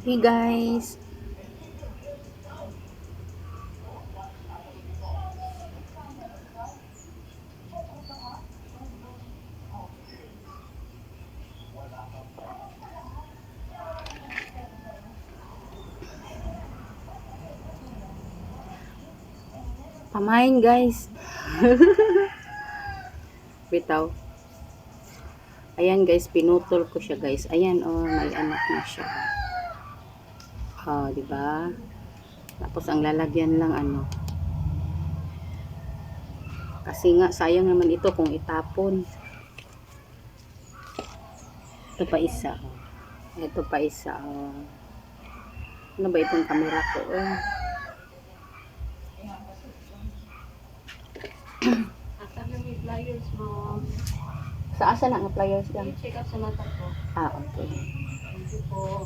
Hey guys, pamain guys. Bitaw. Ayan guys, pinutol ko siya guys. Ayan oh, may anak na siya. Oh, di ba? Tapos ang lalagyan lang ano. Kasi nga sayang naman ito kung itapon. Ito pa isa. Oh. Ito pa isa. Oh. Ano ba itong camera ko? Oh. Asa na may flyers mo? Sa asa na nga pliers lang? I-check up sa mata ko. Ah, okay. Thank you po.